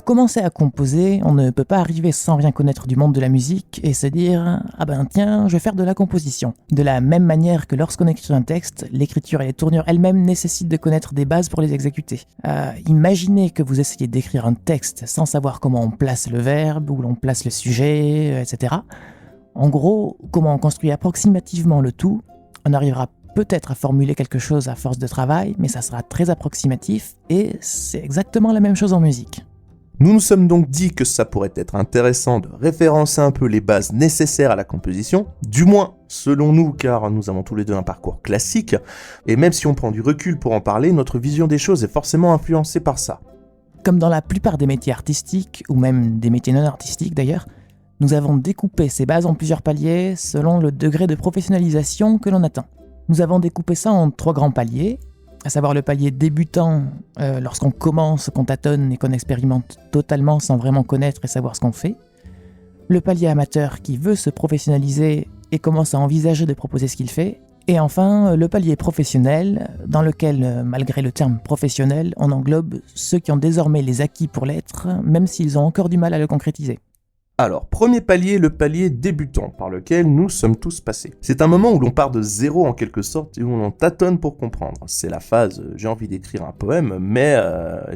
Pour commencer à composer, on ne peut pas arriver sans rien connaître du monde de la musique et se dire « Ah ben tiens, je vais faire de la composition ». De la même manière que lorsqu'on écrit un texte, l'écriture et les tournures elles-mêmes nécessitent de connaître des bases pour les exécuter. Imaginez que vous essayez d'écrire un texte sans savoir comment on place le verbe, où l'on place le sujet, etc. En gros, comment on construit approximativement le tout, on arrivera peut-être à formuler quelque chose à force de travail, mais ça sera très approximatif et c'est exactement la même chose en musique. Nous nous sommes donc dit que ça pourrait être intéressant de référencer un peu les bases nécessaires à la composition, du moins selon nous, car nous avons tous les deux un parcours classique, et même si on prend du recul pour en parler, notre vision des choses est forcément influencée par ça. Comme dans la plupart des métiers artistiques, ou même des métiers non artistiques d'ailleurs, nous avons découpé ces bases en plusieurs paliers selon le degré de professionnalisation que l'on atteint. Nous avons découpé ça en 3 grands paliers, à savoir le palier débutant, lorsqu'on commence, qu'on tâtonne et qu'on expérimente totalement sans vraiment connaître et savoir ce qu'on fait. Le palier amateur qui veut se professionnaliser et commence à envisager de proposer ce qu'il fait. Et enfin, le palier professionnel, dans lequel, malgré le terme professionnel, on englobe ceux qui ont désormais les acquis pour l'être, même s'ils ont encore du mal à le concrétiser. Alors, premier palier, le palier débutant, par lequel nous sommes tous passés. C'est un moment où l'on part de zéro en quelque sorte et où l'on tâtonne pour comprendre. C'est la phase « j'ai envie d'écrire un poème, mais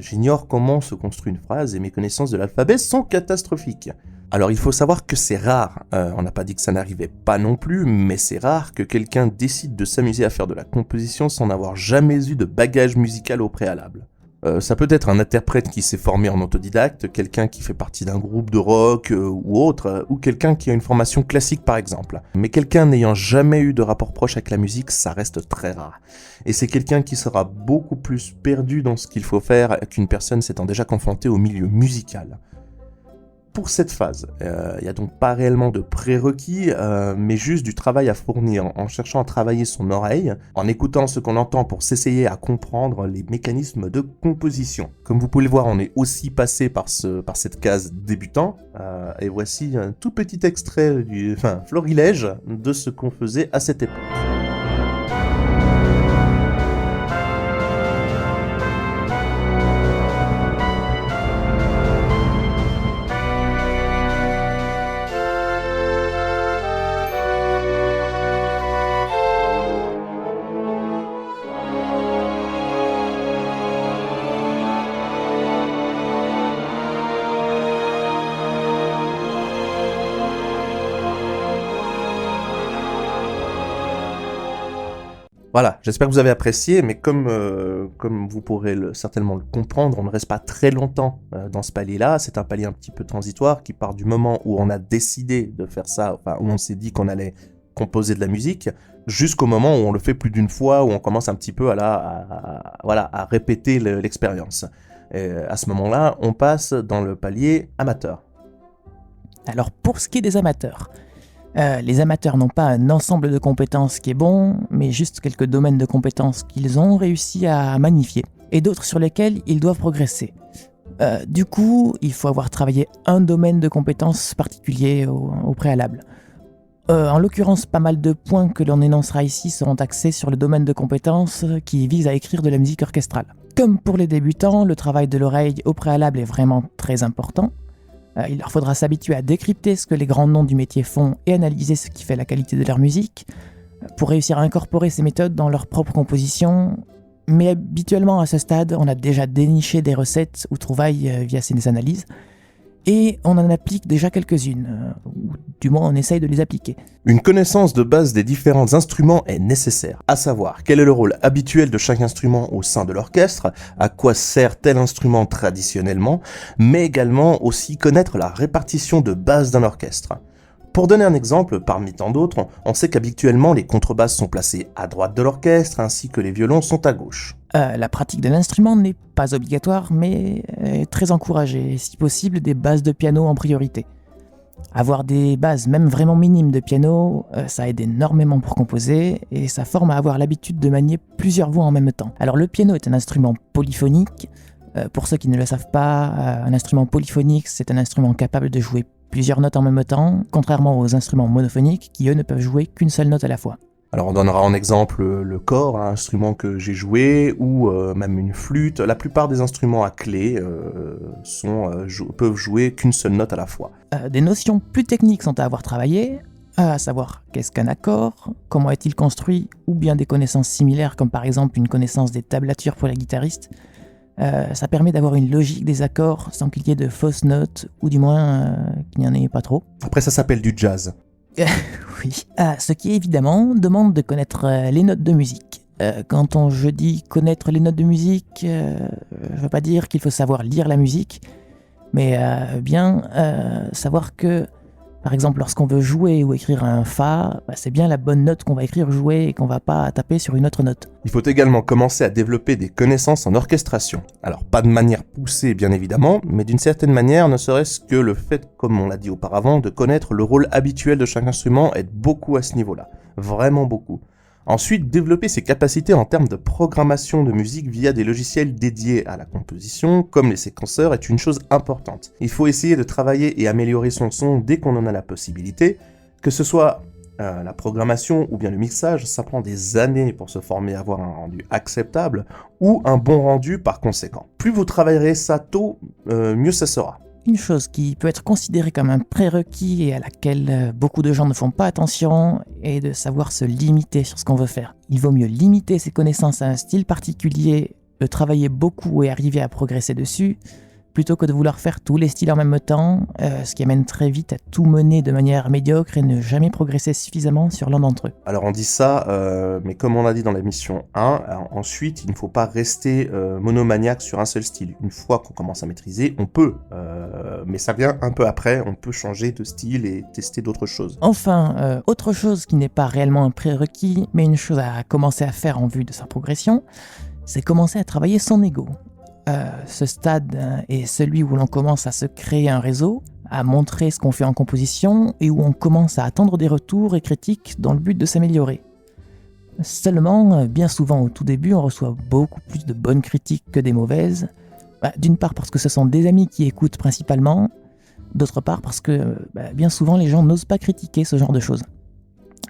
j'ignore comment se construit une phrase et mes connaissances de l'alphabet sont catastrophiques ». Alors il faut savoir que c'est rare, on n'a pas dit que ça n'arrivait pas non plus, mais c'est rare que quelqu'un décide de s'amuser à faire de la composition sans n'avoir jamais eu de bagage musical au préalable. Ça peut être un interprète qui s'est formé en autodidacte, quelqu'un qui fait partie d'un groupe de rock ou autre, ou quelqu'un qui a une formation classique par exemple. Mais quelqu'un n'ayant jamais eu de rapport proche avec la musique, ça reste très rare. Et c'est quelqu'un qui sera beaucoup plus perdu dans ce qu'il faut faire qu'une personne s'étant déjà confrontée au milieu musical. Pour cette phase, il n'y a donc pas réellement de prérequis, mais juste du travail à fournir en cherchant à travailler son oreille, en écoutant ce qu'on entend pour s'essayer à comprendre les mécanismes de composition. Comme vous pouvez le voir, on est aussi passé par cette case débutant, et voici un tout petit extrait florilège de ce qu'on faisait à cette époque. Voilà, j'espère que vous avez apprécié, mais comme vous pourrez certainement le comprendre, on ne reste pas très longtemps dans ce palier-là. C'est un palier un petit peu transitoire qui part du moment où on a décidé de faire ça, où on s'est dit qu'on allait composer de la musique, jusqu'au moment où on le fait plus d'une fois, où on commence un petit peu à répéter l'expérience. Et à ce moment-là, on passe dans le palier amateur. Alors pour ce qui est des amateurs, les amateurs n'ont pas un ensemble de compétences qui est bon, mais juste quelques domaines de compétences qu'ils ont réussi à magnifier, et d'autres sur lesquels ils doivent progresser. Du coup, il faut avoir travaillé un domaine de compétences particulier au préalable. En l'occurrence, pas mal de points que l'on énoncera ici seront axés sur le domaine de compétences qui vise à écrire de la musique orchestrale. Comme pour les débutants, le travail de l'oreille au préalable est vraiment très important. Il leur faudra s'habituer à décrypter ce que les grands noms du métier font et analyser ce qui fait la qualité de leur musique, pour réussir à incorporer ces méthodes dans leur propre composition. Mais habituellement, à ce stade, on a déjà déniché des recettes ou trouvailles via ces analyses, et on en applique déjà quelques-unes, ou du moins on essaye de les appliquer. Une connaissance de base des différents instruments est nécessaire, à savoir quel est le rôle habituel de chaque instrument au sein de l'orchestre, à quoi sert tel instrument traditionnellement, mais également aussi connaître la répartition de base d'un orchestre. Pour donner un exemple, parmi tant d'autres, on sait qu'habituellement les contrebasses sont placées à droite de l'orchestre ainsi que les violons sont à gauche. La pratique de l'instrument n'est pas obligatoire, mais est très encouragée, et si possible des bases de piano en priorité. Avoir des bases, même vraiment minimes de piano, ça aide énormément pour composer, et ça forme à avoir l'habitude de manier plusieurs voix en même temps. Alors le piano est un instrument polyphonique. Pour ceux qui ne le savent pas, un instrument polyphonique, c'est un instrument capable de jouer plusieurs notes en même temps, contrairement aux instruments monophoniques qui eux ne peuvent jouer qu'une seule note à la fois. Alors on donnera en exemple le cor, un instrument que j'ai joué, ou même une flûte. La plupart des instruments à clé peuvent jouer qu'une seule note à la fois. Des notions plus techniques sont à avoir travaillé, à savoir qu'est-ce qu'un accord, comment est-il construit, ou bien des connaissances similaires comme par exemple une connaissance des tablatures pour les guitaristes. Ça permet d'avoir une logique des accords sans qu'il y ait de fausses notes, ou du moins qu'il n'y en ait pas trop. Après ça s'appelle du jazz. Oui. Ce qui évidemment demande de connaître les notes de musique. Je dis connaître les notes de musique, je veux pas dire qu'il faut savoir lire la musique, mais bien savoir que, par exemple, lorsqu'on veut jouer ou écrire un fa, c'est bien la bonne note qu'on va écrire jouer et qu'on va pas taper sur une autre note. Il faut également commencer à développer des connaissances en orchestration. Alors pas de manière poussée bien évidemment, mais d'une certaine manière, ne serait-ce que le fait, comme on l'a dit auparavant, de connaître le rôle habituel de chaque instrument aide beaucoup à ce niveau-là. Vraiment beaucoup. Ensuite, développer ses capacités en termes de programmation de musique via des logiciels dédiés à la composition, comme les séquenceurs, est une chose importante. Il faut essayer de travailler et améliorer son son dès qu'on en a la possibilité, que ce soit la programmation ou bien le mixage, ça prend des années pour se former à avoir un rendu acceptable ou un bon rendu par conséquent. Plus vous travaillerez ça tôt, mieux ça sera. Une chose qui peut être considérée comme un prérequis et à laquelle beaucoup de gens ne font pas attention est de savoir se limiter sur ce qu'on veut faire. Il vaut mieux limiter ses connaissances à un style particulier, de travailler beaucoup et arriver à progresser dessus, plutôt que de vouloir faire tous les styles en même temps, ce qui amène très vite à tout mener de manière médiocre et ne jamais progresser suffisamment sur l'un d'entre eux. Alors on dit ça, mais comme on l'a dit dans l'émission 1, ensuite il ne faut pas rester monomaniaque sur un seul style. Une fois qu'on commence à maîtriser, on peut, mais ça vient un peu après, on peut changer de style et tester d'autres choses. Enfin, autre chose qui n'est pas réellement un prérequis, mais une chose à commencer à faire en vue de sa progression, c'est commencer à travailler son ego. Ce stade est celui où l'on commence à se créer un réseau, à montrer ce qu'on fait en composition et où on commence à attendre des retours et critiques dans le but de s'améliorer. Seulement, bien souvent au tout début, on reçoit beaucoup plus de bonnes critiques que des mauvaises. D'une part parce que ce sont des amis qui écoutent principalement, d'autre part parce que bien souvent les gens n'osent pas critiquer ce genre de choses.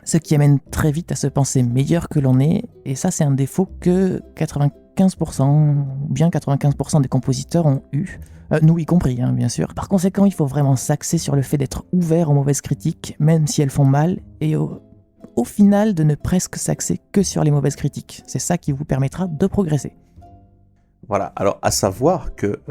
Ce qui amène très vite à se penser meilleur que l'on est, et ça c'est un défaut que 95% des compositeurs ont eu, nous y compris bien sûr. Par conséquent, il faut vraiment s'axer sur le fait d'être ouvert aux mauvaises critiques, même si elles font mal, et au final de ne presque s'axer que sur les mauvaises critiques. C'est ça qui vous permettra de progresser. Voilà, alors à savoir que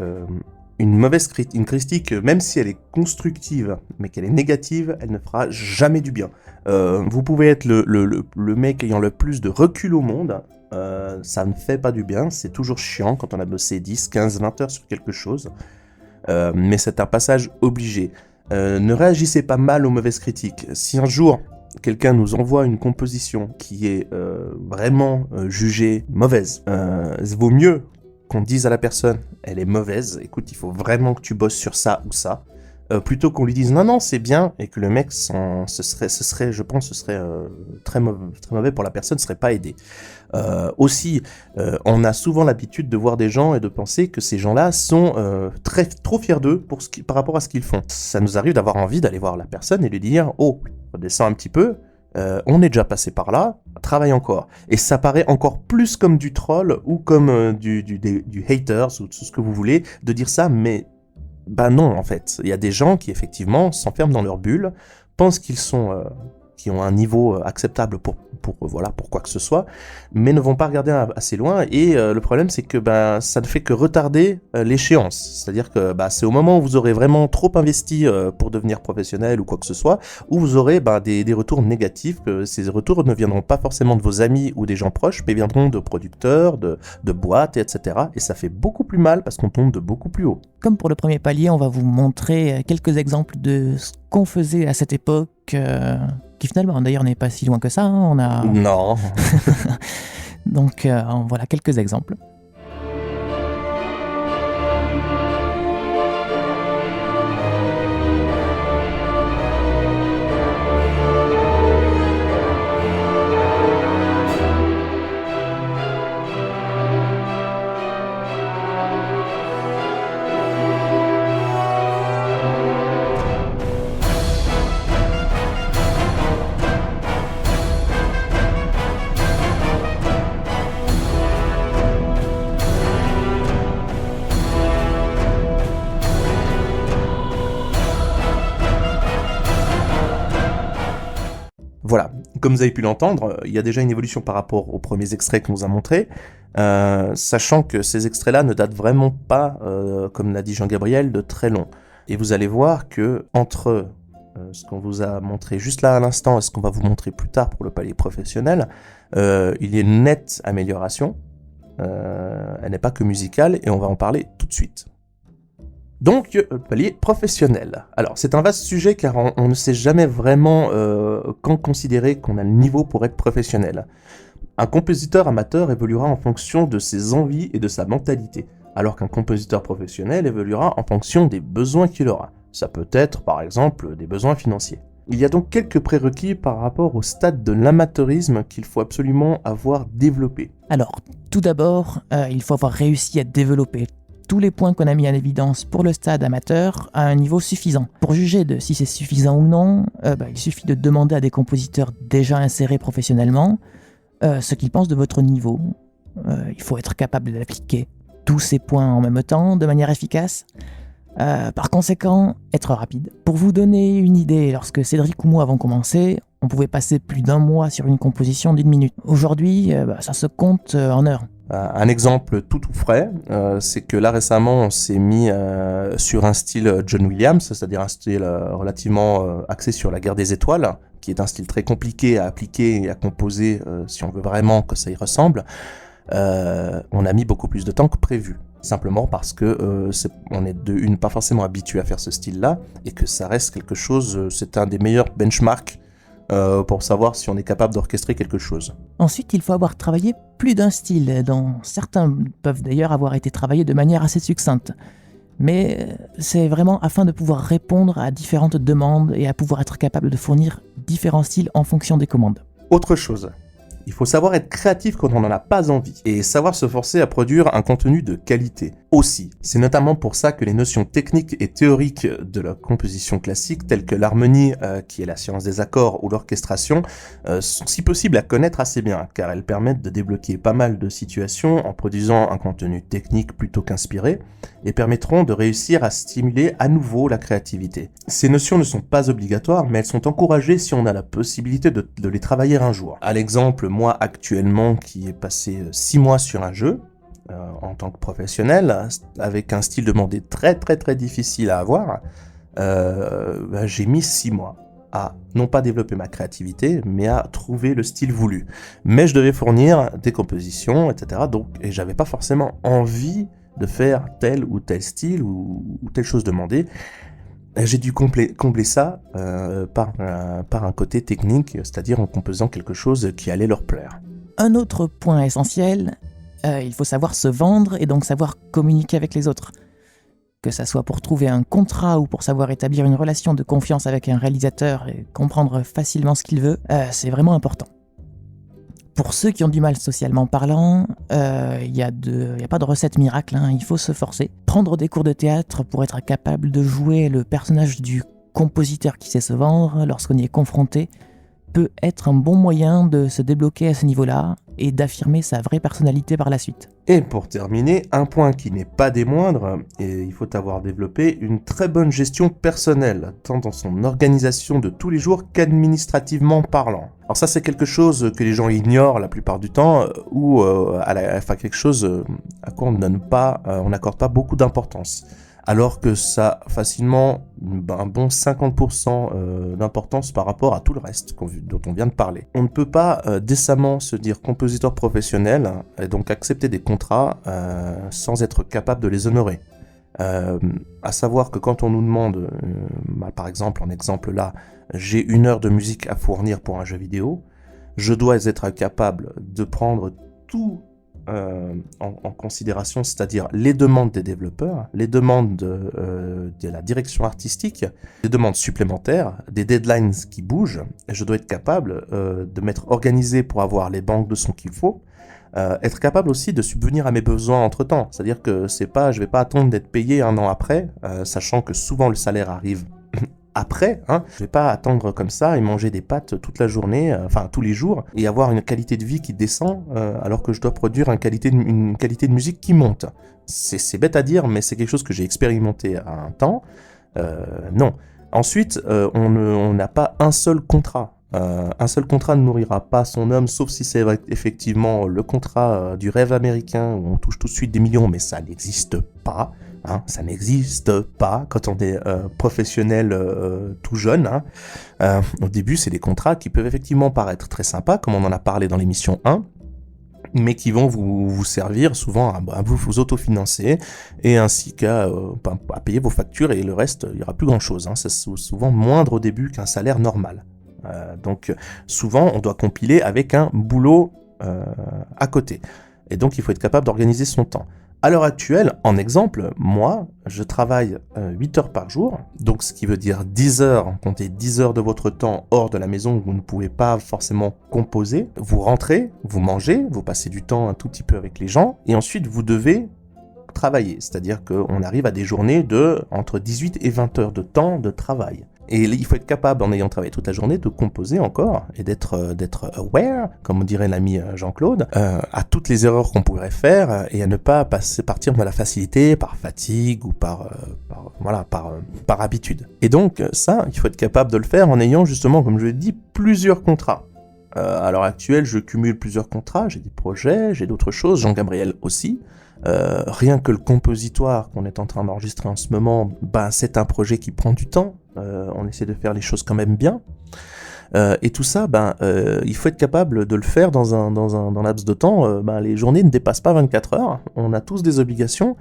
une critique, même si elle est constructive, mais qu'elle est négative, elle ne fera jamais du bien. Vous pouvez être le mec ayant le plus de recul au monde, ça ne fait pas du bien, c'est toujours chiant quand on a bossé 10, 15, 20 heures sur quelque chose, mais c'est un passage obligé. Ne réagissez pas mal aux mauvaises critiques. Si un jour quelqu'un nous envoie une composition qui est vraiment jugée mauvaise, vaut mieux qu'on dise à la personne elle est mauvaise, écoute, il faut vraiment que tu bosses sur ça ou ça, plutôt qu'on lui dise non c'est bien, et que le mec ce serait très mauvais pour la personne, ne serait pas aidé. Aussi, on a souvent l'habitude de voir des gens et de penser que ces gens-là sont trop fiers d'eux par rapport à ce qu'ils font. Ça nous arrive d'avoir envie d'aller voir la personne et lui dire oh, redescends un petit peu, on est déjà passé par là, travaille encore. Et ça paraît encore plus comme du troll ou comme du haters ou tout ce que vous voulez de dire ça, mais non en fait. Il y a des gens qui effectivement s'enferment dans leur bulle, pensent qu'ils ont un niveau acceptable pour quoi que ce soit, mais ne vont pas regarder assez loin, et le problème c'est que ça ne fait que retarder l'échéance. C'est-à-dire que c'est au moment où vous aurez vraiment trop investi pour devenir professionnel ou quoi que ce soit, où vous aurez des retours négatifs. Ces retours ne viendront pas forcément de vos amis ou des gens proches, mais viendront de producteurs, de boîtes, etc. Et ça fait beaucoup plus mal parce qu'on tombe de beaucoup plus haut. Comme pour le premier palier, on va vous montrer quelques exemples de ce qu'on faisait à cette époque, qui finalement d'ailleurs n'est pas si loin que ça, Non. Donc voilà quelques exemples. Voilà, comme vous avez pu l'entendre, il y a déjà une évolution par rapport aux premiers extraits qu'on vous a montrés, sachant que ces extraits-là ne datent vraiment pas, comme l'a dit Jean-Gabriel, de très long. Et vous allez voir que entre ce qu'on vous a montré juste là à l'instant et ce qu'on va vous montrer plus tard pour le palier professionnel, il y a une nette amélioration. Elle n'est pas que musicale et on va en parler tout de suite. Donc, le palier professionnel. Alors, c'est un vaste sujet car on ne sait jamais vraiment quand considérer qu'on a le niveau pour être professionnel. Un compositeur amateur évoluera en fonction de ses envies et de sa mentalité, alors qu'un compositeur professionnel évoluera en fonction des besoins qu'il aura. Ça peut être, par exemple, des besoins financiers. Il y a donc quelques prérequis par rapport au stade de l'amateurisme qu'il faut absolument avoir développé. Alors, tout d'abord, il faut avoir réussi à développer tous les points qu'on a mis en évidence pour le stade amateur à un niveau suffisant. Pour juger de si c'est suffisant ou non, il suffit de demander à des compositeurs déjà insérés professionnellement ce qu'ils pensent de votre niveau. Il faut être capable d'appliquer tous ces points en même temps, de manière efficace. Par conséquent, être rapide. Pour vous donner une idée, lorsque Cédric ou moi avons commencé, on pouvait passer plus d'1 mois sur une composition d'1 minute. Aujourd'hui, ça se compte en heures. Un exemple tout frais, c'est que là récemment on s'est mis sur un style John Williams, c'est-à-dire un style relativement axé sur la guerre des étoiles, qui est un style très compliqué à appliquer et à composer si on veut vraiment que ça y ressemble. On a mis beaucoup plus de temps que prévu. Simplement parce que on est de une pas forcément habitué à faire ce style-là, et que ça reste quelque chose, c'est un des meilleurs benchmarks pour savoir si on est capable d'orchestrer quelque chose. Ensuite, il faut avoir travaillé plus d'un style, dont certains peuvent d'ailleurs avoir été travaillés de manière assez succincte. Mais c'est vraiment afin de pouvoir répondre à différentes demandes et à pouvoir être capable de fournir différents styles en fonction des commandes. Autre chose. Il faut savoir être créatif quand on n'en a pas envie, et savoir se forcer à produire un contenu de qualité aussi. C'est notamment pour ça que les notions techniques et théoriques de la composition classique, telles que l'harmonie, qui est la science des accords, ou l'orchestration, sont si possible à connaître assez bien, car elles permettent de débloquer pas mal de situations en produisant un contenu technique plutôt qu'inspiré, et permettront de réussir à stimuler à nouveau la créativité. Ces notions ne sont pas obligatoires, mais elles sont encouragées si on a la possibilité de les travailler un jour. À l'exemple, moi actuellement qui ai passé 6 mois sur un jeu en tant que professionnel, avec un style demandé très difficile à avoir, j'ai mis 6 mois à non pas développer ma créativité, mais à trouver le style voulu. Mais je devais fournir des compositions, etc. Et j'avais pas forcément envie de faire tel ou tel style ou telle chose demandée. J'ai dû combler ça par un côté technique, c'est-à-dire en composant quelque chose qui allait leur plaire. Un autre point essentiel, il faut savoir se vendre et donc savoir communiquer avec les autres. Que ça soit pour trouver un contrat ou pour savoir établir une relation de confiance avec un réalisateur et comprendre facilement ce qu'il veut, c'est vraiment important. Pour ceux qui ont du mal socialement parlant, il n'y a pas de recette miracle, hein, il faut se forcer. Prendre des cours de théâtre pour être capable de jouer le personnage du compositeur qui sait se vendre lorsqu'on y est confronté peut être un bon moyen de se débloquer à ce niveau-là et d'affirmer sa vraie personnalité par la suite. Et pour terminer, un point qui n'est pas des moindres, et il faut avoir développé une très bonne gestion personnelle, tant dans son organisation de tous les jours qu'administrativement parlant. Alors ça c'est quelque chose que les gens ignorent la plupart du temps, ou quelque chose à quoi on n'accorde pas beaucoup d'importance. Alors que ça a facilement un bon 50% d'importance par rapport à tout le reste dont on vient de parler. On ne peut pas décemment se dire compositeur professionnel et donc accepter des contrats sans être capable de les honorer. À savoir que quand on nous demande, par exemple, en exemple là, j'ai 1 heure de musique à fournir pour un jeu vidéo, je dois être capable de prendre tout en considération, c'est-à-dire les demandes des développeurs, les demandes de la direction artistique, des demandes supplémentaires, des deadlines qui bougent, et je dois être capable de m'être organisé pour avoir les banques de sons qu'il faut, être capable aussi de subvenir à mes besoins entre-temps, c'est-à-dire que je vais pas attendre d'être payé 1 an après, sachant que souvent le salaire arrive après, je vais pas attendre comme ça et manger des pâtes toute la journée, tous les jours, et avoir une qualité de vie qui descend, alors que je dois produire une qualité de musique qui monte. C'est bête à dire, mais c'est quelque chose que j'ai expérimenté à un temps. Non. Ensuite, on n'a pas un seul contrat. Un seul contrat ne nourrira pas son homme, sauf si c'est effectivement le contrat du rêve américain où on touche tout de suite des millions, mais ça n'existe pas. Hein, ça n'existe pas quand on est professionnel tout jeune. Hein. Au début, c'est des contrats qui peuvent effectivement paraître très sympas, comme on en a parlé dans l'émission 1, mais qui vont vous servir souvent à vous autofinancer et ainsi qu'à payer vos factures, et le reste, il n'y aura plus grand-chose. Hein. C'est souvent moindre au début qu'un salaire normal. Donc souvent, on doit compiler avec un boulot à côté. Et donc, il faut être capable d'organiser son temps. À l'heure actuelle, en exemple, moi, je travaille 8 heures par jour, donc ce qui veut dire 10 heures, comptez 10 heures de votre temps hors de la maison où vous ne pouvez pas forcément composer. Vous rentrez, vous mangez, vous passez du temps un tout petit peu avec les gens, et ensuite vous devez travailler. C'est-à-dire qu'on arrive à des journées de entre 18 et 20 heures de temps de travail. Et il faut être capable, en ayant travaillé toute la journée, de composer encore et d'être aware, comme dirait l'ami Jean-Claude, à toutes les erreurs qu'on pourrait faire et à ne pas partir dans la facilité par fatigue ou par habitude. Et donc ça, il faut être capable de le faire en ayant justement, comme je l'ai dit, plusieurs contrats. À l'heure actuelle, je cumule plusieurs contrats, j'ai des projets, j'ai d'autres choses, Jean-Gabriel aussi. Rien que le compositoire qu'on est en train d'enregistrer en ce moment, c'est un projet qui prend du temps. On essaie de faire les choses quand même bien. Et tout ça, il faut être capable de le faire dans un laps de temps. Les journées ne dépassent pas 24 heures. On a tous des obligations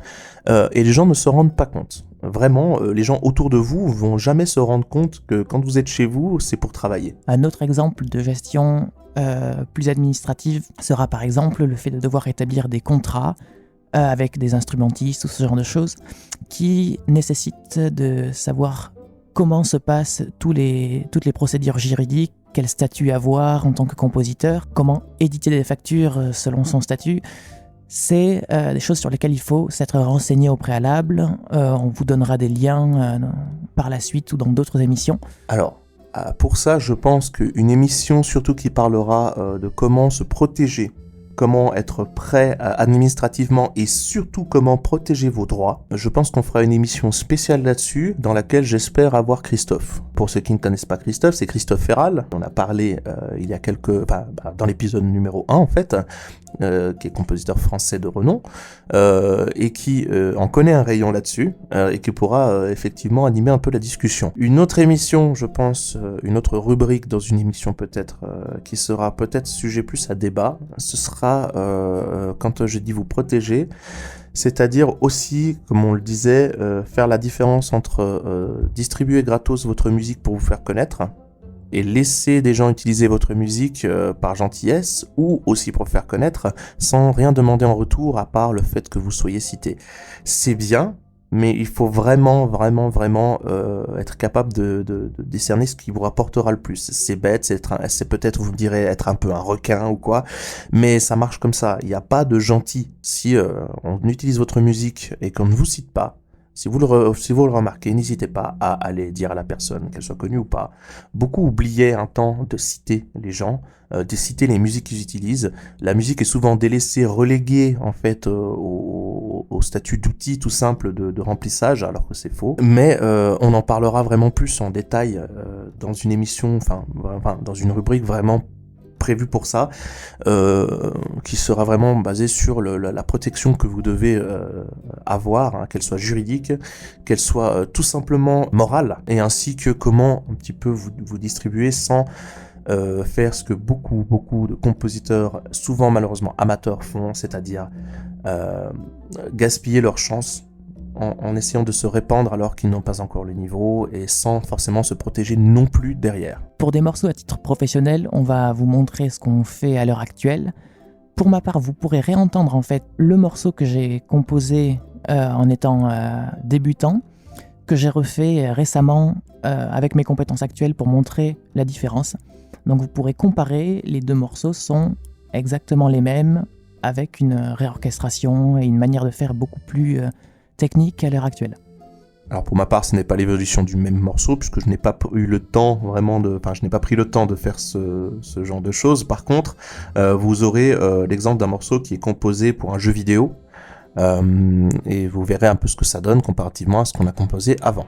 et les gens ne se rendent pas compte. Vraiment, les gens autour de vous vont jamais se rendre compte que quand vous êtes chez vous, c'est pour travailler. Un autre exemple de gestion plus administrative sera par exemple le fait de devoir établir des contrats avec des instrumentistes ou ce genre de choses qui nécessitent de savoir comment se passent toutes les procédures juridiques, quel statut avoir en tant que compositeur, comment éditer des factures selon son statut. C'est des choses sur lesquelles il faut s'être renseigné au préalable. On vous donnera des liens par la suite ou dans d'autres émissions. Alors, pour ça, je pense qu'une émission surtout qui parlera de comment se protéger, comment être prêt administrativement et surtout comment protéger vos droits. Je pense qu'on fera une émission spéciale là-dessus dans laquelle j'espère avoir Christophe. Pour ceux qui ne connaissent pas Christophe, c'est Christophe Ferral. On a parlé il y a dans l'épisode numéro 1 en fait, qui est compositeur français de renom et qui en connaît un rayon là-dessus et qui pourra effectivement animer un peu la discussion. Une autre émission, je pense, une autre rubrique dans une émission peut-être qui sera peut-être sujet plus à débat, ce sera quand je dis vous protéger, c'est-à-dire aussi, comme on le disait, faire la différence entre distribuer gratos votre musique pour vous faire connaître et laisser des gens utiliser votre musique par gentillesse ou aussi pour faire connaître sans rien demander en retour à part le fait que vous soyez cité. C'est bien, mais il faut vraiment être capable de discerner ce qui vous rapportera le plus. C'est bête, c'est peut-être, vous me direz, être un peu un requin ou quoi, mais ça marche comme ça. Il n'y a pas de gentil. Si on utilise votre musique et qu'on ne vous cite pas, si vous le remarquez, n'hésitez pas à aller dire à la personne, qu'elle soit connue ou pas. Beaucoup oubliaient un temps de citer les gens, de citer les musiques qu'ils utilisent. La musique est souvent délaissée, reléguée en fait au statut d'outil tout simple de remplissage, alors que c'est faux. Mais on en parlera vraiment plus en détail dans une émission, dans une rubrique vraiment prévu pour ça, qui sera vraiment basé sur la protection que vous devez avoir, hein, qu'elle soit juridique, qu'elle soit tout simplement morale, et ainsi que comment un petit peu vous distribuer sans faire ce que beaucoup de compositeurs, souvent malheureusement amateurs, font, c'est-à-dire gaspiller leur chance en essayant de se répandre alors qu'ils n'ont pas encore le niveau et sans forcément se protéger non plus derrière. Pour des morceaux à titre professionnel, on va vous montrer ce qu'on fait à l'heure actuelle. Pour ma part, vous pourrez réentendre en fait le morceau que j'ai composé en étant débutant, que j'ai refait récemment avec mes compétences actuelles pour montrer la différence. Donc vous pourrez comparer, les deux morceaux sont exactement les mêmes avec une réorchestration et une manière de faire beaucoup plus technique à l'heure actuelle. Alors pour ma part, ce n'est pas l'évolution du même morceau, puisque je n'ai pas eu le temps je n'ai pas pris le temps de faire ce genre de choses. Par contre, vous aurez l'exemple d'un morceau qui est composé pour un jeu vidéo, et vous verrez un peu ce que ça donne comparativement à ce qu'on a composé avant.